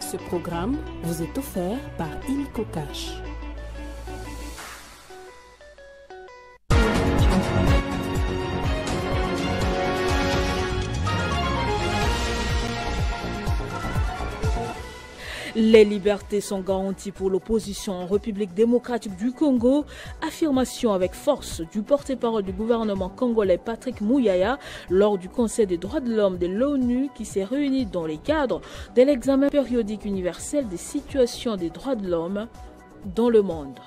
Ce programme vous est offert par Illico Cash. Les libertés sont garanties pour l'opposition en République démocratique du Congo. Affirmation avec force du porte-parole du gouvernement congolais Patrick Mouyaya lors du Conseil des droits de l'homme de l'ONU qui s'est réuni dans les cadres de l'examen périodique universel des situations des droits de l'homme dans le monde.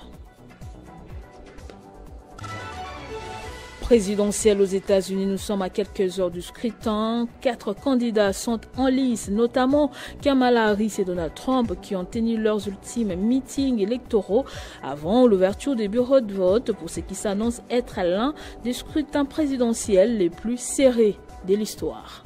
Présidentielle aux États-Unis, nous sommes à quelques heures du scrutin. 4 candidats sont en lice, notamment Kamala Harris et Donald Trump, qui ont tenu leurs ultimes meetings électoraux avant l'ouverture des bureaux de vote pour ce qui s'annonce être l'un des scrutins présidentiels les plus serrés de l'histoire.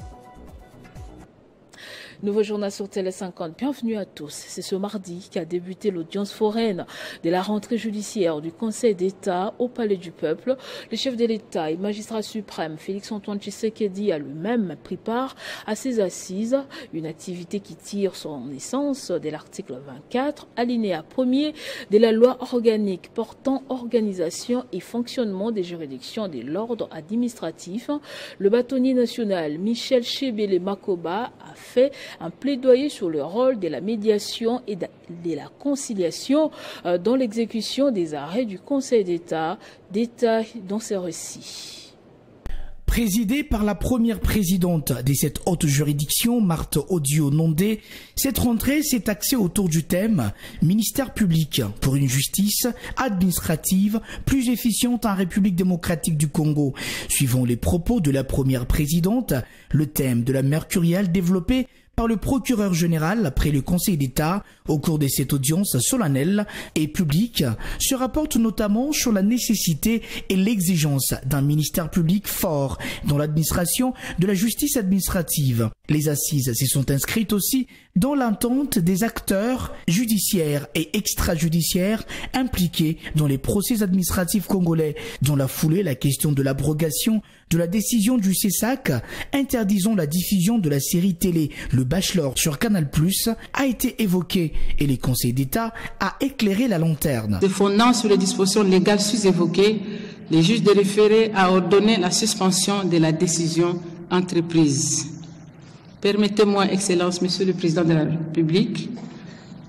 Nouveau journal sur Télé 50. Bienvenue à tous. C'est ce mardi qu'a débuté l'audience foraine de la rentrée judiciaire du Conseil d'État au Palais du Peuple. Le chef de l'État et magistrat suprême Félix-Antoine Tshisekedi a lui-même pris part à ces assises, une activité qui tire son essence de l'article 24, alinéa 1er de la loi organique portant organisation et fonctionnement des juridictions de l'ordre administratif. Le bâtonnier national Michel Chebele Makoba a fait un plaidoyer sur le rôle de la médiation et de la conciliation dans l'exécution des arrêts du Conseil d'État, détail dans ses récits. Présidée par la première présidente de cette haute juridiction, Marthe Odio Nondé, cette rentrée s'est axée autour du thème « Ministère public pour une justice administrative plus efficiente en République démocratique du Congo ». Suivant les propos de la première présidente, le thème de la mercuriale développé par le procureur général après le Conseil d'État au cours de cette audience solennelle et publique se rapporte notamment sur la nécessité et l'exigence d'un ministère public fort dans l'administration de la justice administrative. Les assises s'y sont inscrites aussi dans l'attente des acteurs judiciaires et extrajudiciaires impliqués dans les procès administratifs congolais. Dans la foulée, la question de l'abrogation de la décision du CESAC interdisant la diffusion de la série télé Le Bachelor sur Canal+, a été évoquée et le Conseil d'État a éclairé la lanterne. Se fondant sur les dispositions légales sus-évoquées, les juges de référé a ordonné la suspension de la décision entreprise. Permettez-moi, Excellence, Monsieur le Président de la République,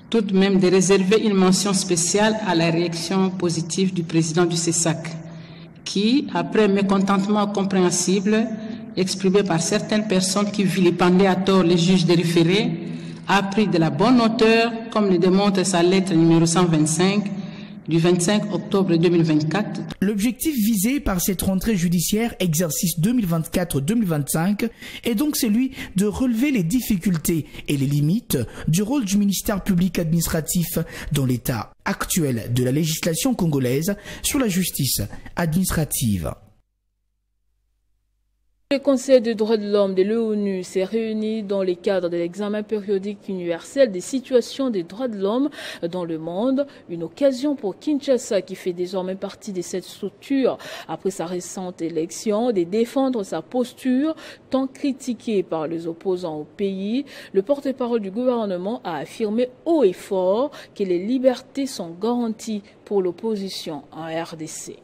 tout de même de réserver une mention spéciale à la réaction positive du président du CESAC, qui, après un mécontentement compréhensible exprimé par certaines personnes qui vilipendaient à tort les juges de référé, a pris de la bonne hauteur, comme le démontre sa lettre numéro 125 du 25 octobre 2024. L'objectif visé par cette rentrée judiciaire exercice 2024-2025 est donc celui de relever les difficultés et les limites du rôle du ministère public administratif dans l'état actuel de la législation congolaise sur la justice administrative. Le Conseil des droits de l'homme de l'ONU s'est réuni dans le cadre de l'examen périodique universel des situations des droits de l'homme dans le monde, une occasion pour Kinshasa, qui fait désormais partie de cette structure après sa récente élection, de défendre sa posture tant critiquée par les opposants au pays. Le porte-parole du gouvernement a affirmé haut et fort que les libertés sont garanties pour l'opposition en RDC.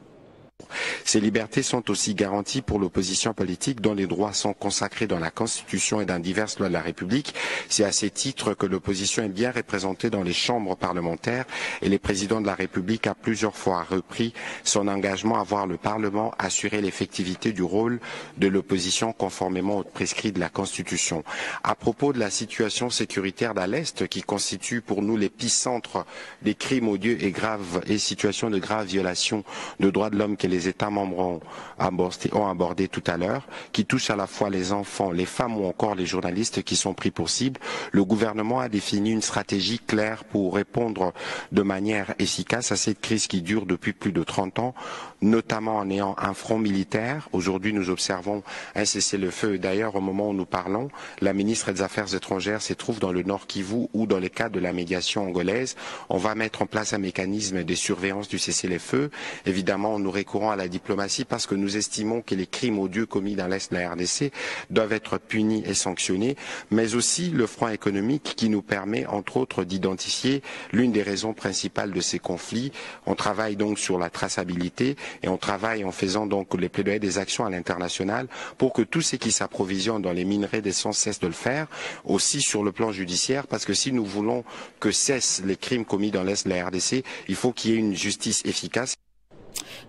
Ces libertés sont aussi garanties pour l'opposition politique dont les droits sont consacrés dans la Constitution et dans diverses lois de la République. C'est à ces titres que l'opposition est bien représentée dans les chambres parlementaires et le président de la République a plusieurs fois repris son engagement à voir le Parlement assurer l'effectivité du rôle de l'opposition conformément aux prescrits de la Constitution. À propos de la situation sécuritaire dans l'Est qui constitue pour nous l'épicentre des crimes odieux et graves et situations de graves violations de droits de l'homme que les États membres ont abordé tout à l'heure, qui touchent à la fois les enfants, les femmes ou encore les journalistes qui sont pris pour cible, le gouvernement a défini une stratégie claire pour répondre de manière efficace à cette crise qui dure depuis plus de 30 ans, notamment en ayant un front militaire. Aujourd'hui, nous observons un cessez-le-feu. D'ailleurs, au moment où nous parlons, la ministre des Affaires étrangères se trouve dans le Nord Kivu ou dans le cadre de la médiation angolaise. On va mettre en place un mécanisme de surveillance du cessez-le-feu. Évidemment, nous recourons recourant à la diplomatie parce que nous estimons que les crimes odieux commis dans l'Est de la RDC doivent être punis et sanctionnés, mais aussi le front économique qui nous permet, entre autres, d'identifier l'une des raisons principales de ces conflits. On travaille donc sur la traçabilité et on travaille en faisant donc les plaidoyers des actions à l'international pour que tous ceux qui s'approvisionnent dans les minerais d'essence cessent de le faire, aussi sur le plan judiciaire, parce que si nous voulons que cessent les crimes commis dans l'Est de la RDC, il faut qu'il y ait une justice efficace.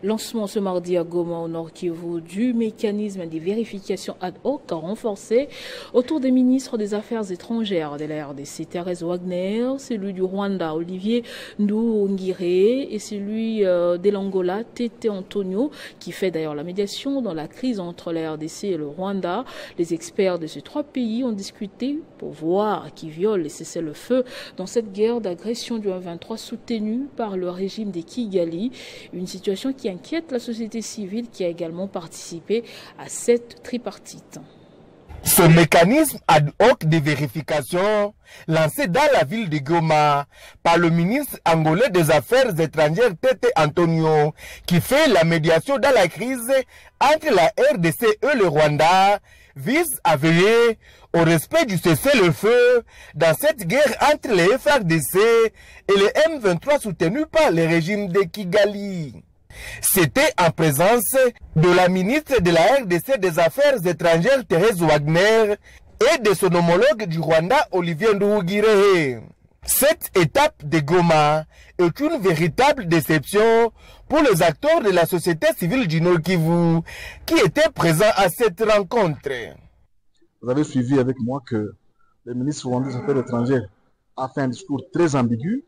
Lancement ce mardi à Goma, au Nord Kivu, du mécanisme des vérifications ad hoc renforcé autour des ministres des Affaires étrangères de la RDC, Thérèse Wagner, celui du Rwanda, Olivier Nduhungirehe, et celui de l'Angola, Tete Antonio, qui fait d'ailleurs la médiation dans la crise entre la RDC et le Rwanda. Les experts de ces trois pays ont discuté pour voir qui viole et cesser le feu dans cette guerre d'agression du M23 soutenue par le régime des Kigali, une situation qui inquiète la société civile qui a également participé à cette tripartite. Ce mécanisme ad hoc de vérification lancé dans la ville de Goma par le ministre angolais des Affaires étrangères Tete Antonio, qui fait la médiation dans la crise entre la RDC et le Rwanda, vise à veiller au respect du cessez-le-feu dans cette guerre entre les FARDC et les M23 soutenus par le régime de Kigali. C'était en présence de la ministre de la RDC des Affaires étrangères Thérèse Wagner et de son homologue du Rwanda Olivier Nduhungirehe. Cette étape de Goma est une véritable déception pour les acteurs de la société civile du Nord Kivu qui étaient présents à cette rencontre. Vous avez suivi avec moi que le ministre rwandais des Affaires étrangères a fait un discours très ambigu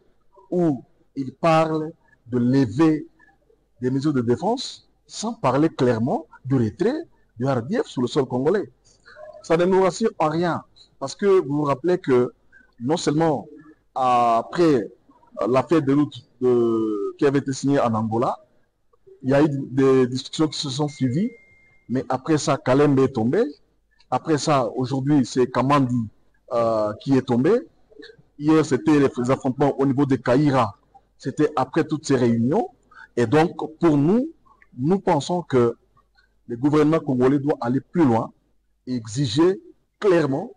où il parle de lever des mesures de défense sans parler clairement du retrait du RDF sur le sol congolais. Ça ne nous rassure en rien parce que vous vous rappelez que non seulement après l'affaire de route qui avait été signée en Angola, il y a eu des discussions qui se sont suivies, mais après ça, Kalembe est tombé. Après ça, aujourd'hui, c'est Kamandi qui est tombé. Hier, c'était les affrontements au niveau de Kaïra. C'était après toutes ces réunions. Et donc, pour nous, nous pensons que le gouvernement congolais doit aller plus loin et exiger clairement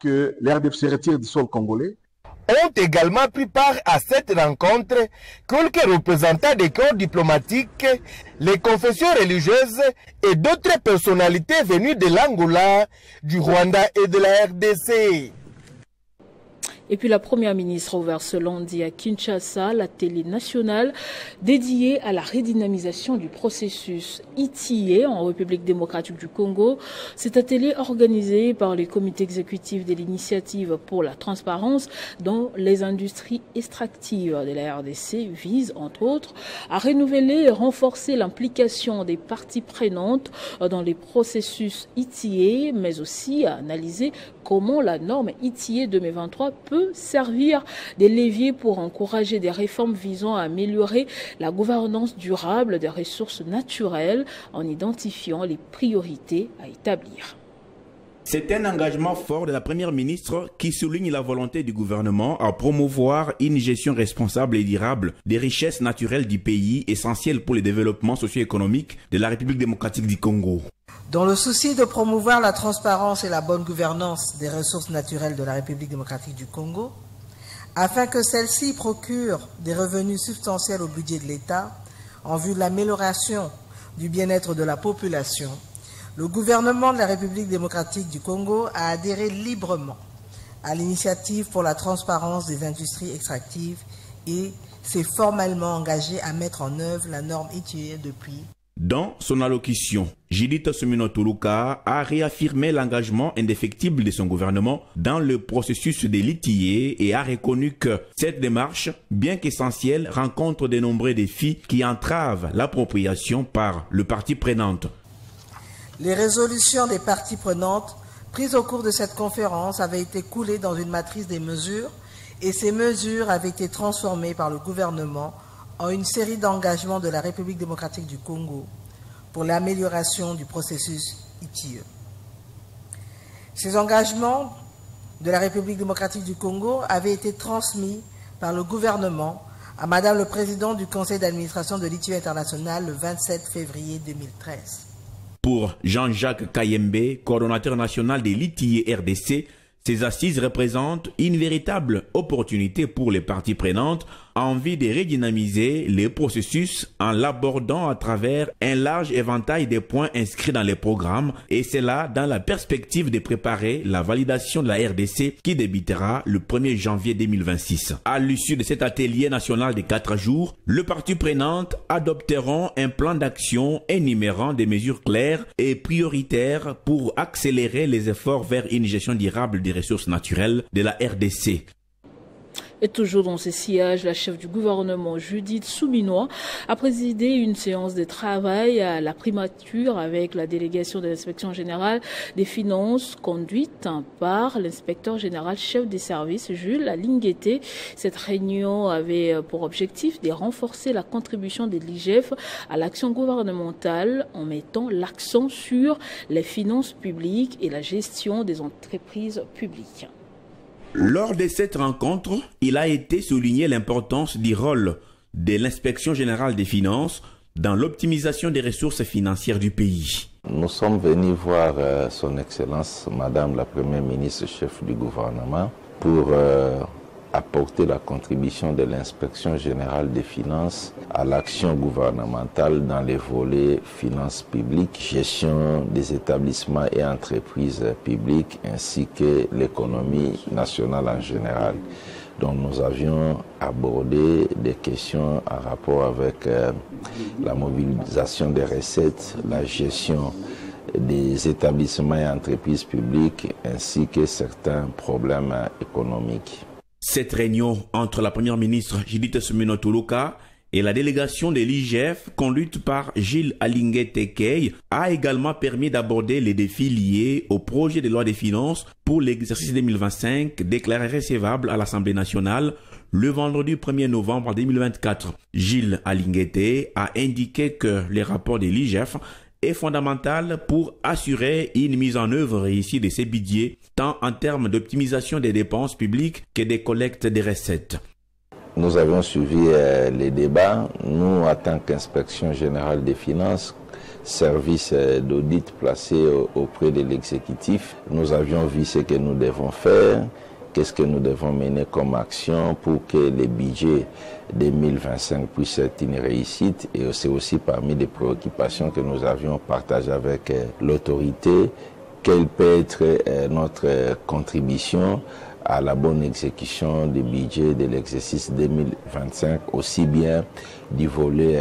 que l'RDF se retire du sol congolais. Ont également pris part à cette rencontre quelques représentants des corps diplomatiques, les confessions religieuses et d'autres personnalités venues de l'Angola, du Rwanda et de la RDC. Et puis la première ministre a ouvert ce lundi à Kinshasa la télé nationale dédiée à la redynamisation du processus ITIE en République démocratique du Congo. Cet atelier organisé par le comité exécutif de l'initiative pour la transparence dans les industries extractives de la RDC vise entre autres à renouveler et renforcer l'implication des parties prenantes dans les processus ITIE, mais aussi à analyser comment la norme ITIE 2023 peut servir des leviers pour encourager des réformes visant à améliorer la gouvernance durable des ressources naturelles en identifiant les priorités à établir. C'est un engagement fort de la première ministre qui souligne la volonté du gouvernement à promouvoir une gestion responsable et durable des richesses naturelles du pays, essentielles pour le développement socio-économique de la République démocratique du Congo. Dans le souci de promouvoir la transparence et la bonne gouvernance des ressources naturelles de la République démocratique du Congo, afin que celle-ci procure des revenus substantiels au budget de l'État en vue de l'amélioration du bien-être de la population, le gouvernement de la République démocratique du Congo a adhéré librement à l'initiative pour la transparence des industries extractives et s'est formellement engagé à mettre en œuvre la norme ITIE depuis. Dans son allocution, Judith Suminwa Tuluka a réaffirmé l'engagement indéfectible de son gouvernement dans le processus de l'ITIE et a reconnu que cette démarche, bien qu'essentielle, rencontre de nombreux défis qui entravent l'appropriation par le partie prenante. Les résolutions des parties prenantes prises au cours de cette conférence avaient été coulées dans une matrice des mesures et ces mesures avaient été transformées par le gouvernement en une série d'engagements de la République démocratique du Congo pour l'amélioration du processus ITIE. Ces engagements de la République démocratique du Congo avaient été transmis par le gouvernement à Madame le Président du Conseil d'administration de l'ITIE International le 27 février 2013. Pour Jean-Jacques Kayembe, coordonnateur national de l'ITIE RDC, ces assises représentent une véritable opportunité pour les parties prenantes en vue de redynamiser les processus en l'abordant à travers un large éventail de points inscrits dans les programmes, et cela dans la perspective de préparer la validation de la RDC qui débutera le 1er janvier 2026. À l'issue de cet atelier national de 4 jours, les parties prenantes adopteront un plan d'action énumérant des mesures claires et prioritaires pour accélérer les efforts vers une gestion durable des ressources naturelles de la RDC. Et toujours dans ce sillage, la chef du gouvernement, Judith Souminois, a présidé une séance de travail à la primature avec la délégation de l'inspection générale des finances conduite par l'inspecteur général chef des services, Jules Alinguete. Cette réunion avait pour objectif de renforcer la contribution de l'IGF à l'action gouvernementale en mettant l'accent sur les finances publiques et la gestion des entreprises publiques. Lors de cette rencontre, il a été souligné l'importance du rôle de l'inspection générale des finances dans l'optimisation des ressources financières du pays. Nous sommes venus voir son Excellence, Madame la Première ministre, chef du gouvernement, pour apporter la contribution de l'inspection générale des finances à l'action gouvernementale dans les volets finances publiques, gestion des établissements et entreprises publiques, ainsi que l'économie nationale en général. Donc nous avions abordé des questions en rapport avec la mobilisation des recettes, la gestion des établissements et entreprises publiques, ainsi que certains problèmes économiques. Cette réunion entre la première ministre Judith Suminwa Tuluka et la délégation de l'IGF conduite par Gilles Alinguete Kay a également permis d'aborder les défis liés au projet de loi des finances pour l'exercice 2025 déclaré recevable à l'Assemblée nationale le vendredi 1er novembre 2024. Gilles Alinguete a indiqué que les rapports de l'IGF est fondamental pour assurer une mise en œuvre réussie de ces budgets, tant en termes d'optimisation des dépenses publiques que des collectes des recettes. Nous avons suivi les débats. Nous, en tant qu'Inspection générale des finances, service d'audit placé auprès de l'exécutif, nous avions vu ce que nous devons faire, qu'est-ce que nous devons mener comme action pour que les budgets 2025 puissent être une réussite. Et c'est aussi parmi les préoccupations que nous avions partagées avec l'autorité, quelle peut être notre contribution à la bonne exécution des budgets de l'exercice 2025, aussi bien du volet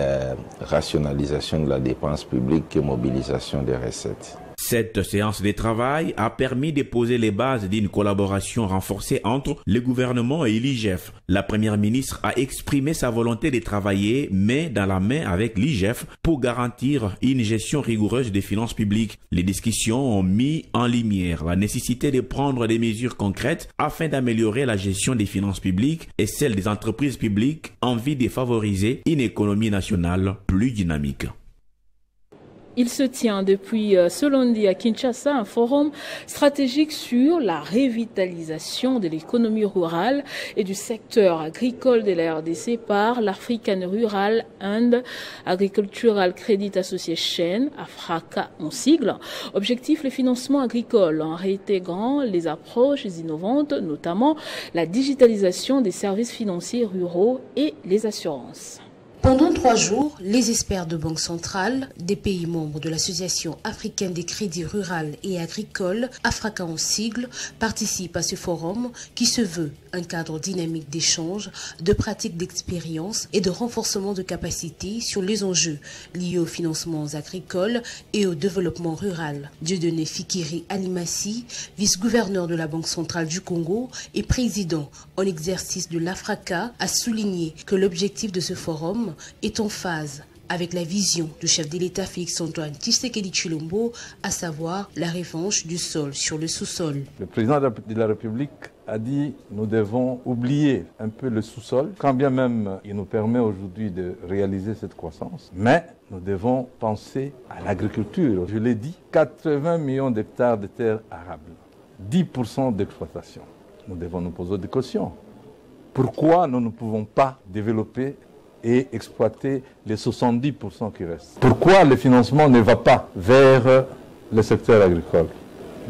rationalisation de la dépense publique que mobilisation des recettes. Cette séance de travail a permis de poser les bases d'une collaboration renforcée entre le gouvernement et l'IGF. La première ministre a exprimé sa volonté de travailler main dans la main avec l'IGF pour garantir une gestion rigoureuse des finances publiques. Les discussions ont mis en lumière la nécessité de prendre des mesures concrètes afin d'améliorer la gestion des finances publiques et celle des entreprises publiques en vue de favoriser une économie nationale plus dynamique. Il se tient depuis ce lundi à Kinshasa un forum stratégique sur la revitalisation de l'économie rurale et du secteur agricole de la RDC par l'African Rural and Agricultural Credit Association, AFRACA en sigle. Objectif, le financement agricole en réintégrant les approches innovantes, notamment la digitalisation des services financiers ruraux et les assurances. Pendant 3 jours, les experts de banques centrales des pays membres de l'Association africaine des crédits rural et agricoles, AFRACA en sigle, participent à ce forum qui se veut un cadre dynamique d'échange, de pratiques d'expérience et de renforcement de capacités sur les enjeux liés aux financements agricoles et au développement rural. Dieudonné Fikiri Alimassi, vice-gouverneur de la Banque centrale du Congo et président en exercice de l'AFRACA, a souligné que l'objectif de ce forum est en phase avec la vision du chef de l'État Félix-Antoine Tshisekedi Tshilombo, à savoir la revanche du sol sur le sous-sol. Le président de la République a dit nous devons oublier un peu le sous-sol, quand bien même il nous permet aujourd'hui de réaliser cette croissance, mais nous devons penser à l'agriculture. Je l'ai dit, 80 millions d'hectares de terres arables, 10% d'exploitation. Nous devons nous poser des questions. Pourquoi nous ne pouvons pas développer et exploiter les 70% qui restent? Pourquoi le financement ne va pas vers le secteur agricole?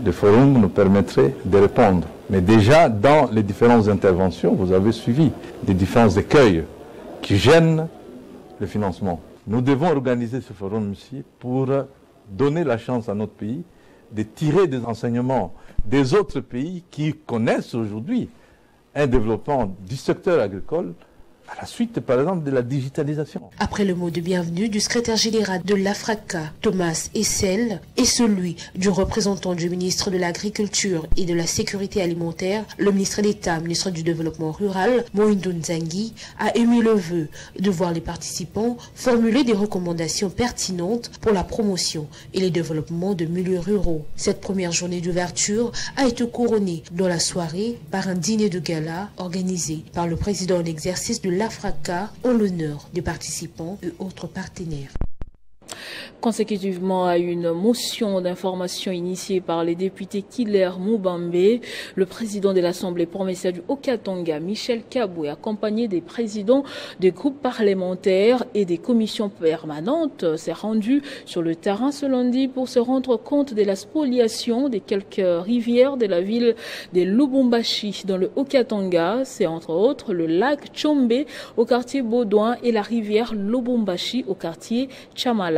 Le forum nous permettrait de répondre. Mais déjà, dans les différentes interventions, vous avez suivi des différents écueils qui gênent le financement. Nous devons organiser ce forum ici pour donner la chance à notre pays de tirer des enseignements des autres pays qui connaissent aujourd'hui un développement du secteur agricole à la suite, par exemple, de la digitalisation. Après le mot de bienvenue du secrétaire général de l'AFRACA, Thomas Essel, et celui du représentant du ministre de l'Agriculture et de la Sécurité alimentaire, le ministre d'État, ministre du Développement rural, Moïndo Nzangi, a émis le vœu de voir les participants formuler des recommandations pertinentes pour la promotion et le développement de milieux ruraux. Cette première journée d'ouverture a été couronnée dans la soirée par un dîner de gala organisé par le président en exercice de l'AFRACA en l'honneur des participants et autres partenaires. Consécutivement à une motion d'information initiée par les députés Killer Moubambe, le président de l'Assemblée provinciale du Haut-Katanga, Michel Kaboué, accompagné des présidents des groupes parlementaires et des commissions permanentes, s'est rendu sur le terrain ce lundi pour se rendre compte de la spoliation des quelques rivières de la ville de Lubumbashi dans le Haut-Katanga. C'est entre autres le lac Tchombe au quartier Baudouin et la rivière Lubumbashi au quartier Chamalale.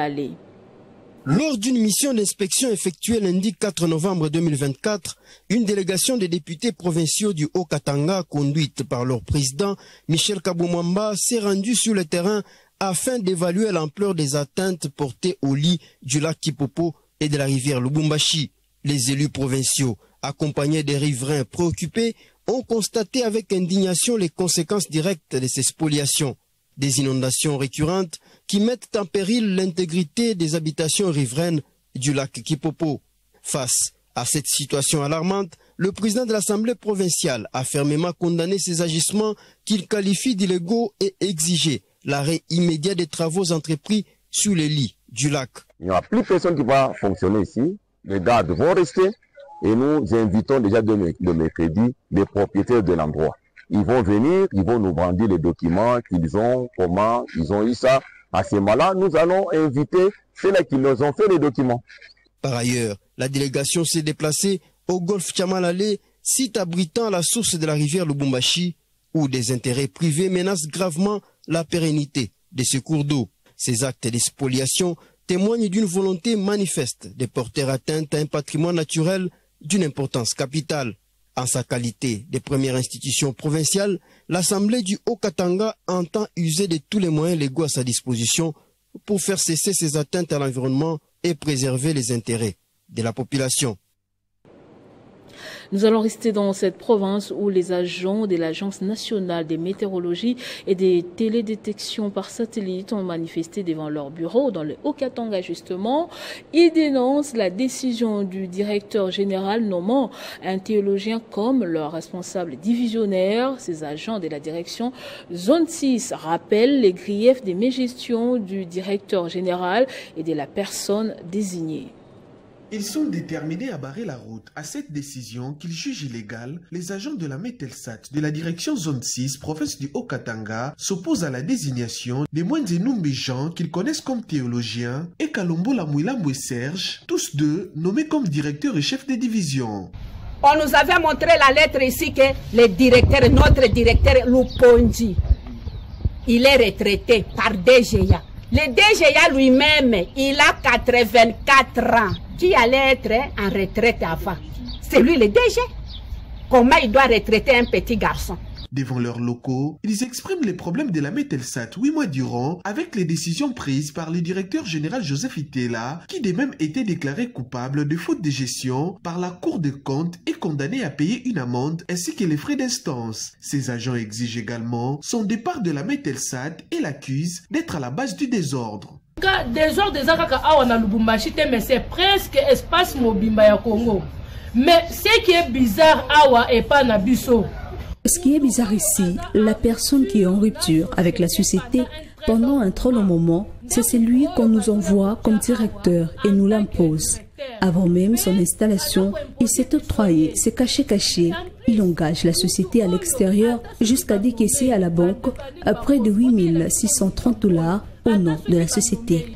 Lors d'une mission d'inspection effectuée lundi 4 novembre 2024, une délégation des députés provinciaux du Haut-Katanga, conduite par leur président Michel Kaboumwamba, s'est rendue sur le terrain afin d'évaluer l'ampleur des atteintes portées au lit du lac Kipopo et de la rivière Lubumbashi. Les élus provinciaux, accompagnés des riverains préoccupés, ont constaté avec indignation les conséquences directes de ces spoliations. Des inondations récurrentes qui mettent en péril l'intégrité des habitations riveraines du lac Kipopo. Face à cette situation alarmante, le président de l'Assemblée provinciale a fermement condamné ces agissements qu'il qualifie d'illégaux et exigé l'arrêt immédiat des travaux entrepris sur les lits du lac. Il n'y a plus personne qui va fonctionner ici. Les gardes vont rester et nous invitons déjà de mercredi les propriétaires de l'endroit. Ils vont venir, ils vont nous brandir les documents qu'ils ont, comment ils ont eu ça. À ce moment-là, nous allons inviter ceux-là qui nous ont fait les documents. Par ailleurs, la délégation s'est déplacée au golfe Chamalale, site abritant la source de la rivière Lubumbashi, où des intérêts privés menacent gravement la pérennité de ce cours d'eau. Ces actes de spoliation témoignent d'une volonté manifeste de porter atteinte à un patrimoine naturel d'une importance capitale. En sa qualité de première institution provinciale, l'Assemblée du Haut-Katanga entend user de tous les moyens légaux à sa disposition pour faire cesser ces atteintes à l'environnement et préserver les intérêts de la population. Nous allons rester dans cette province où les agents de l'Agence nationale des météorologies et des télédétections par satellite ont manifesté devant leur bureau dans le Haut-Katanga justement. Ils dénoncent la décision du directeur général nommant un théologien comme leur responsable divisionnaire. Ces agents de la direction Zone 6 rappellent les griefs des mégestions du directeur général et de la personne désignée. Ils sont déterminés à barrer la route à cette décision qu'ils jugent illégale. Les agents de la Mételsat de la direction Zone 6, province du Haut-Katanga, s'opposent à la désignation des moines et nommés gens qu'ils connaissent comme théologiens et Kalombo Lamouilamboué Serge, tous deux nommés comme directeurs et chefs de division. On nous avait montré la lettre ici que le directeur, notre directeur Lupondi, il est retraité par DGA. Le DGA lui-même, il a 84 ans. Qui allait être en retraite avant? C'est lui le DG. Comment il doit retraiter un petit garçon? Devant leurs locaux, ils expriment les problèmes de la Mételsat 8 mois durant avec les décisions prises par le directeur général Joseph Itela, qui de même été déclaré coupable de faute de gestion par la Cour des comptes et condamné à payer une amende ainsi que les frais d'instance. Ces agents exigent également son départ de la Mételsat et l'accusent d'être à la base du désordre. Désordre des Akaka Awana Lubumbashi, mais c'est presque espace Mobimba ya Congo. Mais ce qui est bizarre, Awa et pas Nabiso. Ce qui est bizarre ici, la personne qui est en rupture avec la société pendant un trop long moment, c'est celui qu'on nous envoie comme directeur et nous l'impose. Avant même son installation, il s'est octroyé, s'est caché Il engage la société à l'extérieur jusqu'à décaisser à la banque à près de 8 630 $ au nom de la société.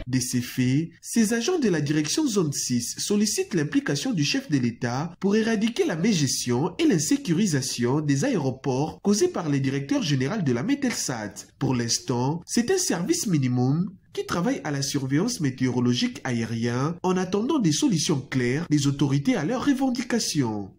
De ces faits, ces agents de la direction zone 6 sollicitent l'implication du chef de l'État pour éradiquer la mégestion et l'insécurisation des aéroports causés par le directeur général de la Mételsat. Pour l'instant, c'est un service minimum qui travaille à la surveillance météorologique aérienne en attendant des solutions claires des autorités à leurs revendications.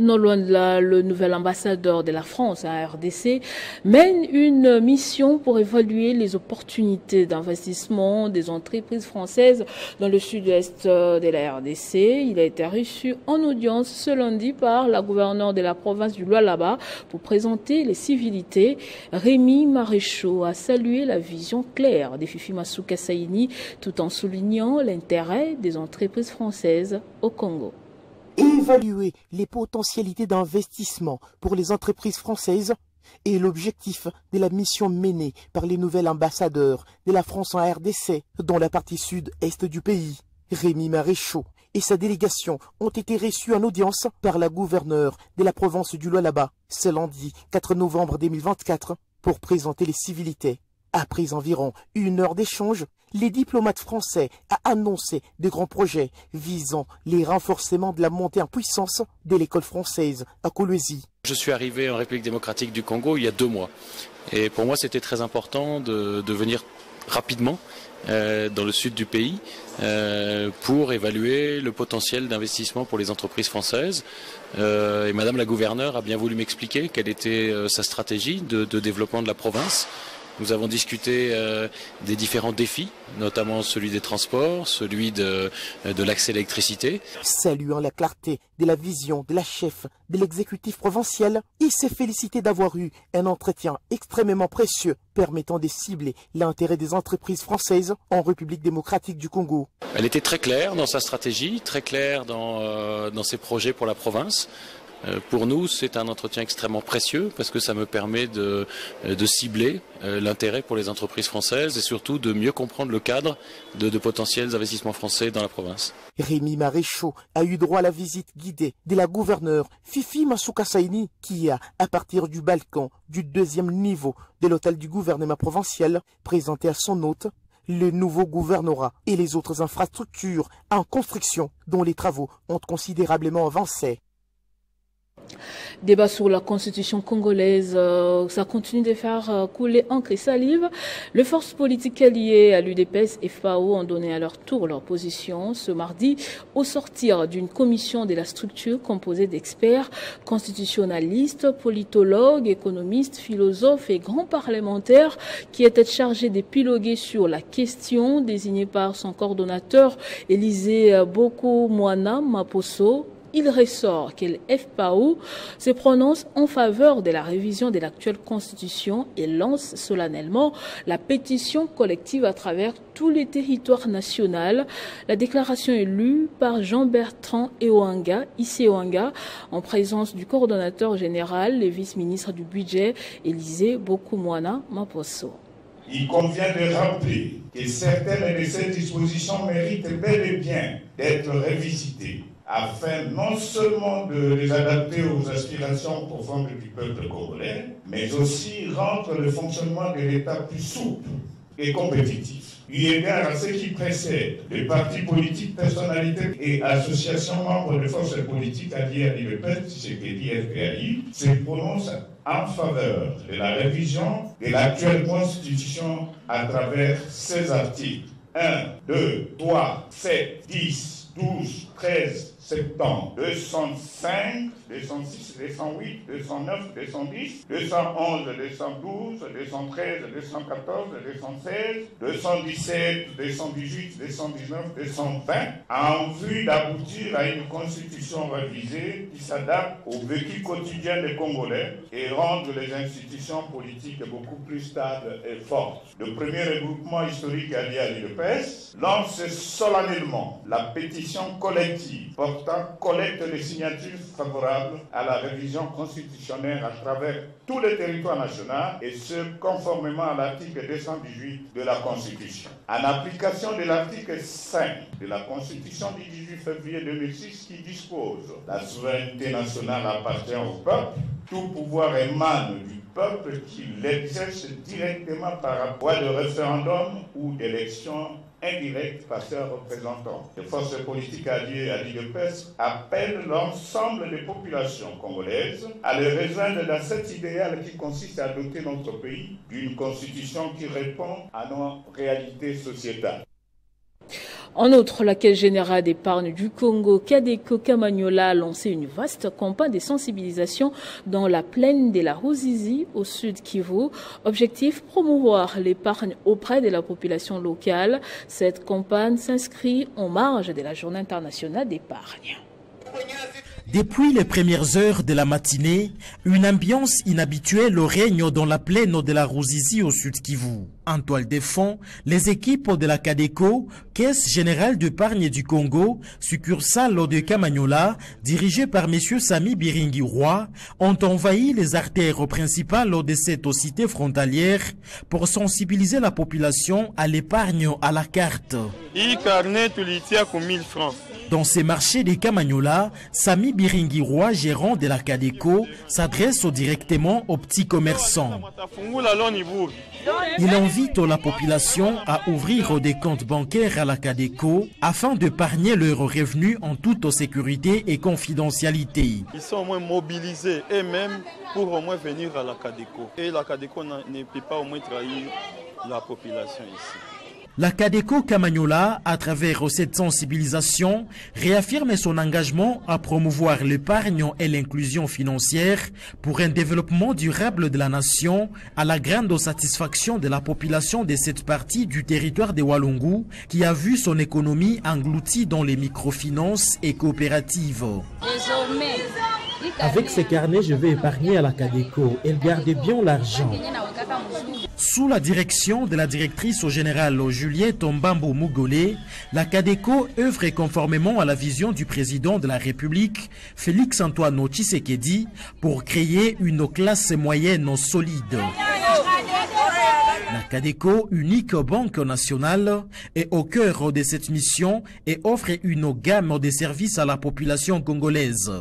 Non loin de là, le nouvel ambassadeur de la France à RDC mène une mission pour évaluer les opportunités d'investissement des entreprises françaises dans le sud-est de la RDC. Il a été reçu en audience ce lundi par la gouverneure de la province du Lualaba pour présenter les civilités. Rémi Maréchaux a salué la vision claire de Fifi Masuka Saini tout en soulignant l'intérêt des entreprises françaises au Congo. Évaluer les potentialités d'investissement pour les entreprises françaises est l'objectif de la mission menée par les nouvelles ambassadeurs de la France en RDC dans la partie sud-est du pays. Rémi Maréchaux et sa délégation ont été reçus en audience par la gouverneure de la province du Lualaba ce lundi 4 novembre 2024 pour présenter les civilités. Après environ 1 heure d'échange, les diplomates français ont annoncé de grands projets visant les renforcements de la montée en puissance de l'école française à Kolwezi. Je suis arrivé en République démocratique du Congo il y a 2 mois. Et pour moi, c'était très important de venir rapidement dans le sud du pays pour évaluer le potentiel d'investissement pour les entreprises françaises. Et Madame la gouverneure a bien voulu m'expliquer quelle était sa stratégie de développement de la province. Nous avons discuté des différents défis, notamment celui des transports, celui de l'accès à l'électricité. Saluant la clarté de la vision de la chef de l'exécutif provincial, il s'est félicité d'avoir eu un entretien extrêmement précieux permettant de cibler l'intérêt des entreprises françaises en République démocratique du Congo. Elle était très claire dans sa stratégie, très claire dans ses projets pour la province. Pour nous, c'est un entretien extrêmement précieux parce que ça me permet de cibler l'intérêt pour les entreprises françaises et surtout de mieux comprendre le cadre de potentiels investissements français dans la province. Rémi Maréchaux a eu droit à la visite guidée de la gouverneure Fifi Masuka Saini qui a, à partir du balcon du 2e niveau de l'hôtel du gouvernement provincial, présenté à son hôte le nouveau gouvernorat et les autres infrastructures en construction dont les travaux ont considérablement avancé. Débat sur la constitution congolaise, ça continue de faire couler encre et salive. Les forces politiques alliées à l'UDPS et FAO ont donné à leur tour leur position ce mardi au sortir d'une commission de la structure composée d'experts constitutionnalistes, politologues, économistes, philosophes et grands parlementaires qui étaient chargés d'épiloguer sur la question désignée par son coordonnateur Élisée Boko-Mwana Maposo. Il ressort que le FAO se prononce en faveur de la révision de l'actuelle constitution et lance solennellement la pétition collective à travers tous les territoires nationaux. La déclaration est lue par Jean-Bertrand Eoanga, ici Eoanga, en présence du coordonnateur général, le vice-ministre du budget, Élisée Boko-Mwana Maposo. Il convient de rappeler que certaines de ces dispositions méritent bel et bien d'être revisitées, afin non seulement de les adapter aux aspirations profondes du peuple congolais, mais aussi rendre le fonctionnement de l'État plus souple et compétitif. Eu égard à ce qui précède, les partis politiques, personnalités et associations membres de forces politiques alliées à l'UDPS, Tshisekedi FPI, se prononcent en faveur de la révision de l'actuelle constitution à travers 16 articles 1, 2, 3, 7, 10, 12, 13, 70, 205, 206, 208, 209, 210, 211, 212, 213, 214, 216, 217, 218, 219, 220, en vue d'aboutir à une constitution révisée qui s'adapte au vécu quotidien des Congolais et rendre les institutions politiques beaucoup plus stables et fortes. Le premier regroupement historique allié à l'UDPS lance solennellement la pétition collective portant sortant collecte les signatures favorables à la révision constitutionnelle à travers tout le territoire national et ce, conformément à l'article 218 de la Constitution. En application de l'article 5 de la Constitution du 18 février 2006 qui dispose « La souveraineté nationale appartient au peuple, tout pouvoir émane du peuple qui l'exerce directement par voie de référendum ou d'élection indirecte par ses représentants. Les forces politiques alliées à l'UDPS appellent l'ensemble des populations congolaises à les rejoindre dans cet idéal qui consiste à doter notre pays d'une constitution qui répond à nos réalités sociétales. En outre, la Caisse générale d'épargne du Congo, Kadeko Kamanyola, a lancé une vaste campagne de sensibilisation dans la plaine de la Ruzizi, au sud Kivu. Objectif, promouvoir l'épargne auprès de la population locale. Cette campagne s'inscrit en marge de la Journée internationale d'épargne. Depuis les premières heures de la matinée, une ambiance inhabituelle règne dans la plaine de la Ruzizi au sud Kivu. En toile de fond, les équipes de la Kadeko, Caisse générale d'épargne du Congo, succursale de Kamanyola, dirigée par M. Sami Biringi-Roy, ont envahi les artères principales de cette cité frontalière pour sensibiliser la population à l'épargne à la carte. Dans ces marchés de Kamanyola, Sami Biringi-Roy, gérant de la Kadeko, s'adresse directement aux petits commerçants. Il invite la population à ouvrir des comptes bancaires à la Kadeko afin d'épargner leurs revenus en toute sécurité et confidentialité. Ils sont au moins mobilisés eux-mêmes pour au moins venir à la Kadeko. Et la Kadeko ne peut pas au moins trahir la population ici. La Kadeko Kamanyola, à travers cette sensibilisation, réaffirme son engagement à promouvoir l'épargne et l'inclusion financière pour un développement durable de la nation, à la grande satisfaction de la population de cette partie du territoire de Walungu, qui a vu son économie engloutie dans les microfinances et coopératives. Avec ces carnets, je vais épargner à la Kadeko. Elle garde bien l'argent. Sous la direction de la directrice générale Juliette Mbambo Mugolé, la Kadeko œuvre conformément à la vision du président de la République, Félix Antoine Tshisekedi, pour créer une classe moyenne solide. La Kadeko, unique banque nationale, est au cœur de cette mission et offre une gamme de services à la population congolaise.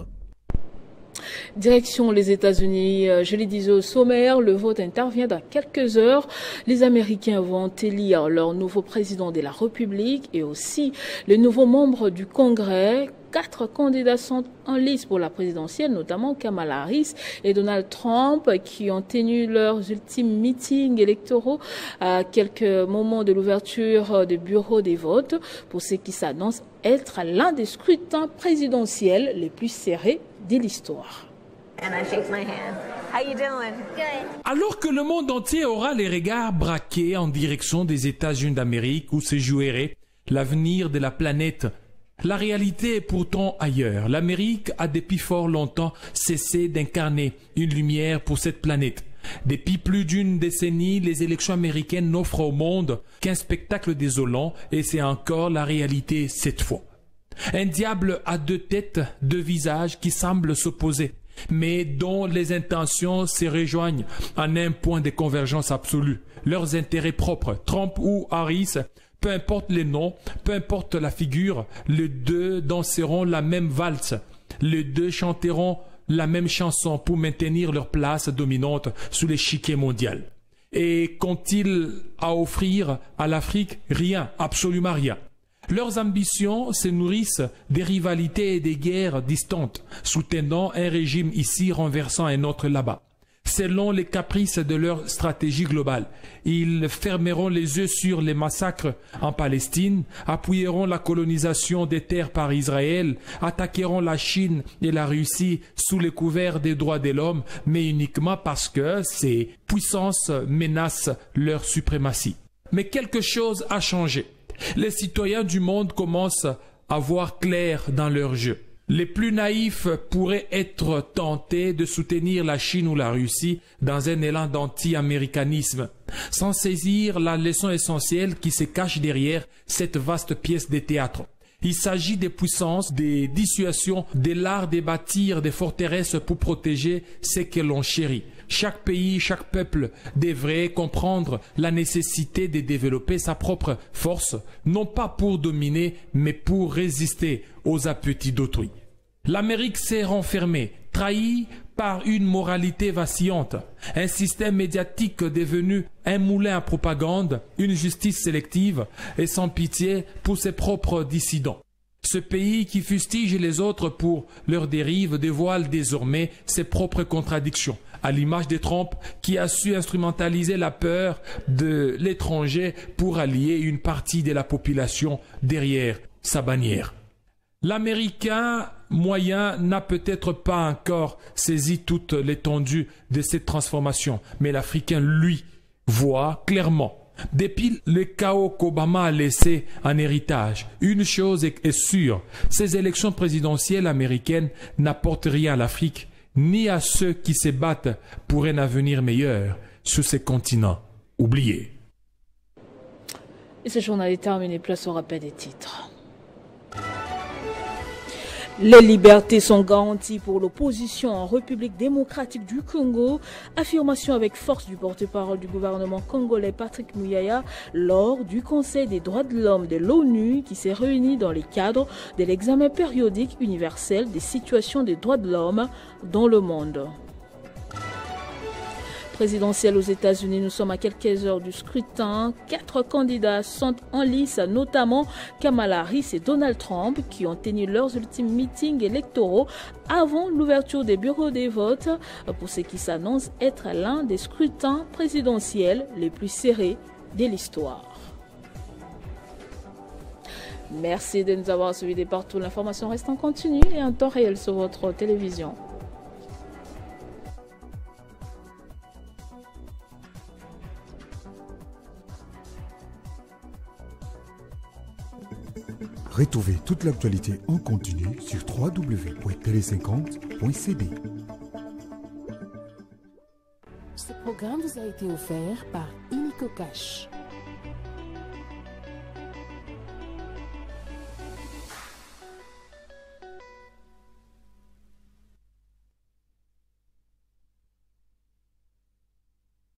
Direction les États-Unis, je l'ai dit au sommaire, le vote intervient dans quelques heures. Les Américains vont élire leur nouveau président de la République et aussi les nouveaux membres du Congrès. 4 candidats sont en lice pour la présidentielle, notamment Kamala Harris et Donald Trump, qui ont tenu leurs ultimes meetings électoraux à quelques moments de l'ouverture des bureaux des votes, pour ce qui s'annonce être l'un des scrutins présidentiels les plus serrés de l'histoire. Alors que le monde entier aura les regards braqués en direction des États-Unis d'Amérique où se jouerait l'avenir de la planète, la réalité est pourtant ailleurs. L'Amérique a depuis fort longtemps cessé d'incarner une lumière pour cette planète. Depuis plus d'une décennie, les élections américaines n'offrent au monde qu'un spectacle désolant et c'est encore la réalité cette fois. Un diable à 2 têtes, 2 visages qui semblent s'opposer, mais dont les intentions se rejoignent en un point de convergence absolue. Leurs intérêts propres, Trump ou Harris, peu importe les noms, peu importe la figure, les deux danseront la même valse, les deux chanteront la même chanson pour maintenir leur place dominante sous l'échiquier mondial. Et qu'ont-ils à offrir à l'Afrique? Rien, absolument rien. Leurs ambitions se nourrissent des rivalités et des guerres distantes, soutenant un régime ici renversant un autre là-bas. Selon les caprices de leur stratégie globale, ils fermeront les yeux sur les massacres en Palestine, appuieront la colonisation des terres par Israël, attaqueront la Chine et la Russie sous le couvert des droits de l'homme, mais uniquement parce que ces puissances menacent leur suprématie. Mais quelque chose a changé. Les citoyens du monde commencent à voir clair dans leur jeu. Les plus naïfs pourraient être tentés de soutenir la Chine ou la Russie dans un élan d'anti-américanisme, sans saisir la leçon essentielle qui se cache derrière cette vaste pièce de théâtre. Il s'agit des puissances, des dissuasions, de l'art de bâtir des forteresses pour protéger ce que l'on chérit. Chaque pays, chaque peuple devrait comprendre la nécessité de développer sa propre force, non pas pour dominer, mais pour résister aux appétits d'autrui. L'Amérique s'est renfermée, trahie par une moralité vacillante, un système médiatique devenu un moulin à propagande, une justice sélective et sans pitié pour ses propres dissidents. Ce pays qui fustige les autres pour leurs dérives dévoile désormais ses propres contradictions, à l'image de Trump qui a su instrumentaliser la peur de l'étranger pour allier une partie de la population derrière sa bannière. L'Américain moyen n'a peut-être pas encore saisi toute l'étendue de cette transformation, mais l'Africain, lui, voit clairement. Depuis le chaos qu'Obama a laissé en héritage, une chose est sûre, ces élections présidentielles américaines n'apportent rien à l'Afrique, ni à ceux qui se battent pour un avenir meilleur sur ces continents oubliés. Et ce journal est terminé, place au rappel des titres. Les libertés sont garanties pour l'opposition en République démocratique du Congo. Affirmation avec force du porte-parole du gouvernement congolais Patrick Muyaya lors du Conseil des droits de l'homme de l'ONU qui s'est réuni dans le cadre de l'examen périodique universel des situations des droits de l'homme dans le monde. Présidentielle aux États-Unis, nous sommes à quelques heures du scrutin. 4 candidats sont en lice, notamment Kamala Harris et Donald Trump, qui ont tenu leurs ultimes meetings électoraux avant l'ouverture des bureaux des votes pour ce qui s'annonce être l'un des scrutins présidentiels les plus serrés de l'histoire. Merci de nous avoir suivis de partout. L'information reste en continu et en temps réel sur votre télévision. Retrouvez toute l'actualité en continu sur www.tele50.cd. Ce programme vous a été offert par Illico Cash.